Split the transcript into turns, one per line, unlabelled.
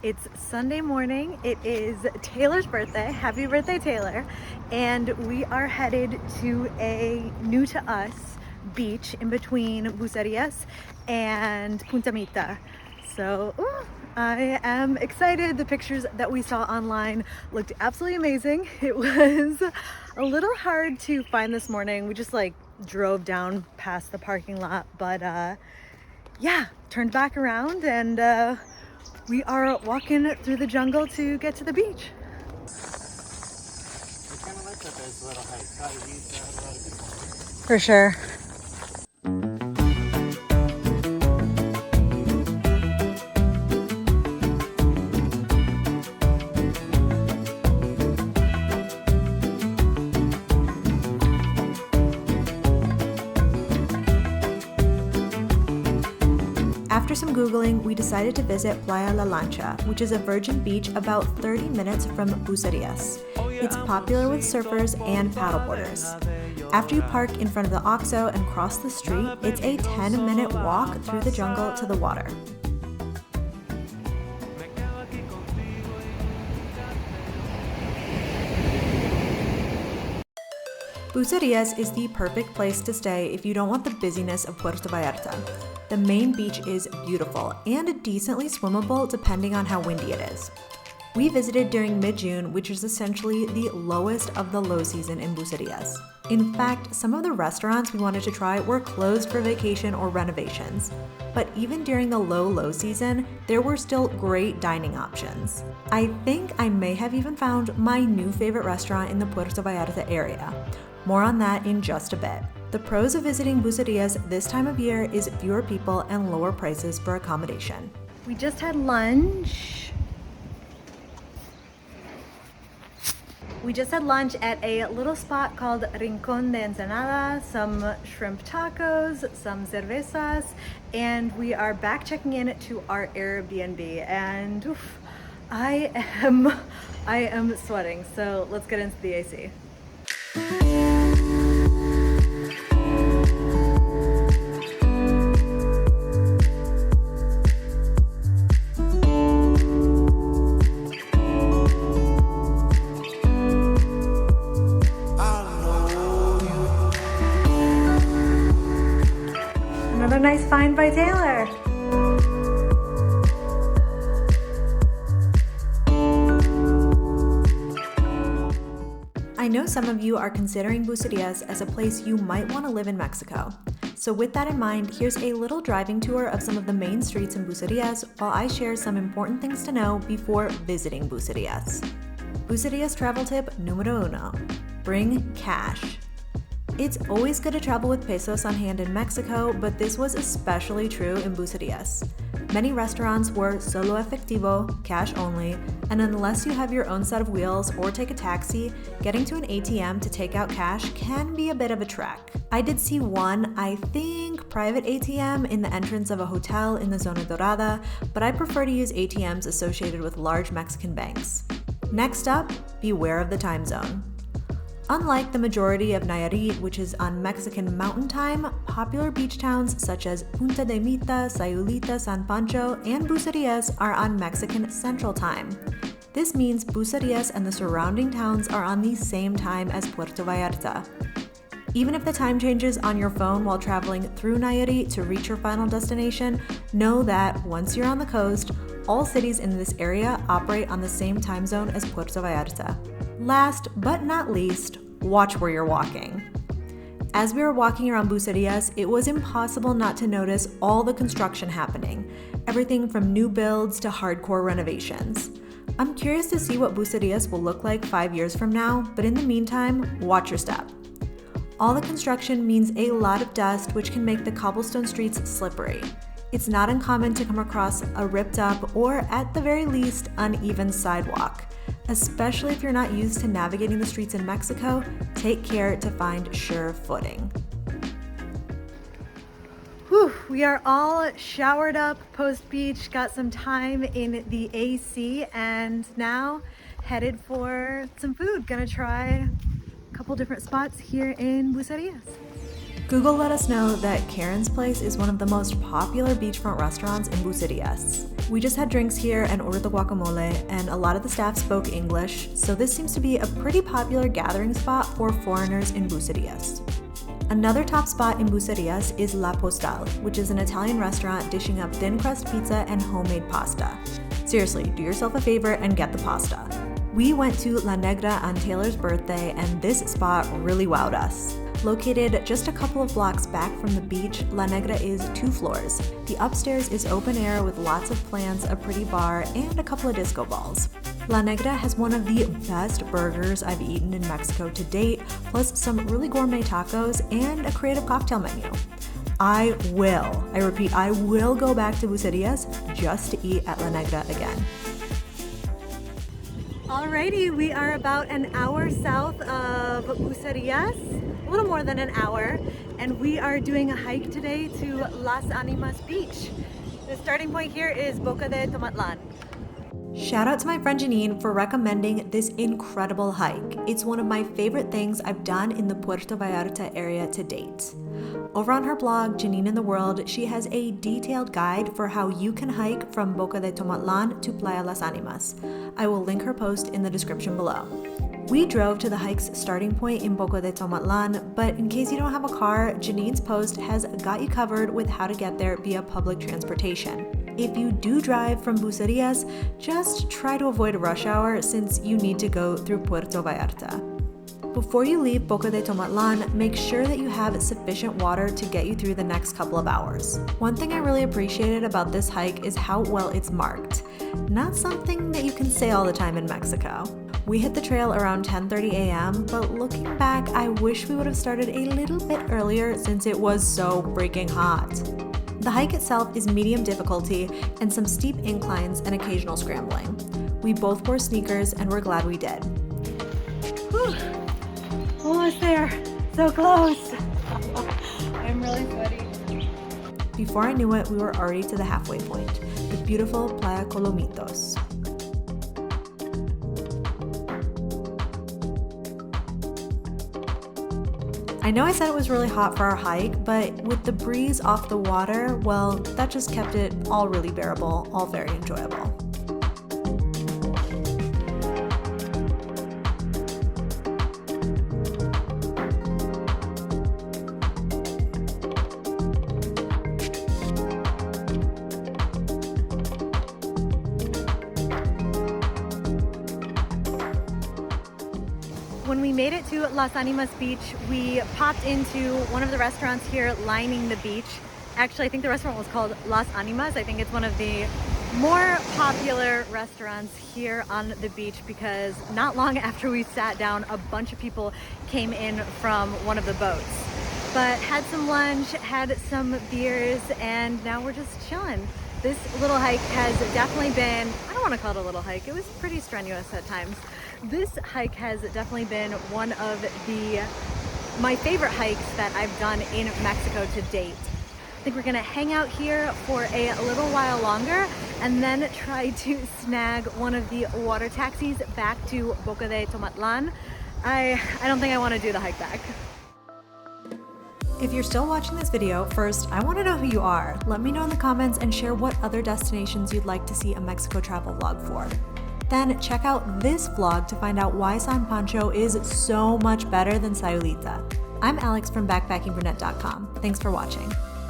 It's Sunday morning. It is Taylor's birthday. Happy birthday, Taylor. And we are headed to a new to us beach in between Bucerias and Punta Mita. So I am excited. The pictures that we saw online looked absolutely amazing. It was a little hard to find this morning. We just drove down past the parking lot, but yeah, turned back around and we are walking through the jungle to get to the beach.
I kind of like that there's a little height.
For sure. After some Googling, we decided to visit Playa La Lancha, which is a virgin beach about 30 minutes from Bucerias. It's popular with surfers and paddleboarders. After you park in front of the OXXO and cross the street, it's a 10-minute walk through the jungle to the water. Bucerias is the perfect place to stay if you don't want the busyness of Puerto Vallarta. The main beach is beautiful and decently swimmable depending on how windy it is. We visited during mid-June, which is essentially the lowest of the low season in Bucerias. In fact, some of the restaurants we wanted to try were closed for vacation or renovations. But even during the low season, there were still great dining options. I think I may have even found my new favorite restaurant in the Puerto Vallarta area. More on that in just a bit. The pros of visiting Bucerias this time of year is fewer people and lower prices for accommodation. We just had lunch. At a little spot called Rincón de Ensenada, some shrimp tacos, some cervezas, and we are back checking in to our Airbnb, and oof, I am sweating, so let's get into the AC. Another nice find by Taylor. I know some of you are considering Bucerias as a place you might want to live in Mexico. So with that in mind, here's a little driving tour of some of the main streets in Bucerias while I share some important things to know before visiting Bucerias. Bucerias travel tip numero uno: bring cash. It's always good to travel with pesos on hand in Mexico, but this was especially true in Bucerias. Many restaurants were solo efectivo, cash only, and unless you have your own set of wheels or take a taxi, getting to an ATM to take out cash can be a bit of a trek. I did see one, I think, private ATM in the entrance of a hotel in the Zona Dorada, but I prefer to use ATMs associated with large Mexican banks. Next up, beware of the time zone. Unlike the majority of Nayarit, which is on Mexican Mountain Time, popular beach towns such as Punta de Mita, Sayulita, San Pancho, and Bucerias are on Mexican Central Time. This means Bucerias and the surrounding towns are on the same time as Puerto Vallarta. Even if the time changes on your phone while traveling through Nayarit to reach your final destination, know that once you're on the coast, all cities in this area operate on the same time zone as Puerto Vallarta. Last but not least, watch where you're walking. As we were walking around Bucerias, it was impossible not to notice all the construction happening, everything from new builds to hardcore renovations. I'm curious to see what Bucerias will look like 5 years from now, but in the meantime, watch your step. All the construction means a lot of dust, which can make the cobblestone streets slippery. It's not uncommon to come across a ripped up or, at the very least, uneven sidewalk. Especially if you're not used to navigating the streets in Mexico, take care to find sure footing. Whew, we are all showered up post-beach, got some time in the AC, and now headed for some food. Gonna try a couple different spots here in Bucerias. Google let us know that Karen's Place is one of the most popular beachfront restaurants in Bucerias. We just had drinks here and ordered the guacamole, and a lot of the staff spoke English, so this seems to be a pretty popular gathering spot for foreigners in Bucerias. Another top spot in Bucerias is La Postal, which is an Italian restaurant dishing up thin crust pizza and homemade pasta. Seriously, do yourself a favor and get the pasta. We went to La Negra on Taylor's birthday, and this spot really wowed us. Located just a couple of blocks back from the beach, La Negra is 2 floors. The upstairs is open air with lots of plants, a pretty bar, and a couple of disco balls. La Negra has one of the best burgers I've eaten in Mexico to date, plus some really gourmet tacos and a creative cocktail menu. I repeat, I will go back to Bucerias just to eat at La Negra again. Alrighty, we are about an hour south of Bucerias, a little more than an hour, and we are doing a hike today to Las Animas beach. The starting point here is Boca de Tomatlan. Shout out to my friend Janine for recommending this incredible hike. It's one of my favorite things I've done in the Puerto Vallarta area to date. Over on her blog, Janine in the World, she has a detailed guide for how you can hike from Boca de Tomatlan to Playa Las Animas. I will link her post in the description below. We drove to the hike's starting point in Boca de Tomatlan, but in case you don't have a car, Janine's post has got you covered with how to get there via public transportation. If you do drive from Bucerias, just try to avoid rush hour since you need to go through Puerto Vallarta. Before you leave Boca de Tomatlan, make sure that you have sufficient water to get you through the next couple of hours. One thing I really appreciated about this hike is how well it's marked. Not something that you can say all the time in Mexico. We hit the trail around 10:30 a.m., but looking back, I wish we would have started a little bit earlier since it was so freaking hot. The hike itself is medium difficulty and some steep inclines and occasional scrambling. We both wore sneakers and we're glad we did. Whew. Almost there. So close.
I'm really sweaty.
Before I knew it, we were already to the halfway point, the beautiful Playa Colomitos. I know I said it was really hot for our hike, but with the breeze off the water, well, that just kept it all really bearable, all very enjoyable. When we made it to Las Animas beach, we popped into one of the restaurants here lining the beach. Actually, I think the restaurant was called Las Animas. I think it's one of the more popular restaurants here on the beach because not long after we sat down, a bunch of people came in from one of the boats. But had some lunch, had some beers, and now we're just chilling. This little hike has definitely been, I don't want to call it a little hike, it was pretty strenuous at times. This hike has definitely been one of my favorite hikes that I've done in Mexico to date. I think we're gonna hang out here for a little while longer and then try to snag one of the water taxis back to Boca de Tomatlan. I don't think I want to do the hike back. If you're still watching this video, first, I want to know who you are. Let me know in the comments and share what other destinations you'd like to see a Mexico travel vlog for. Then check out this vlog to find out why San Pancho is so much better than Sayulita. I'm Alex from backpackingbrunette.com. Thanks for watching.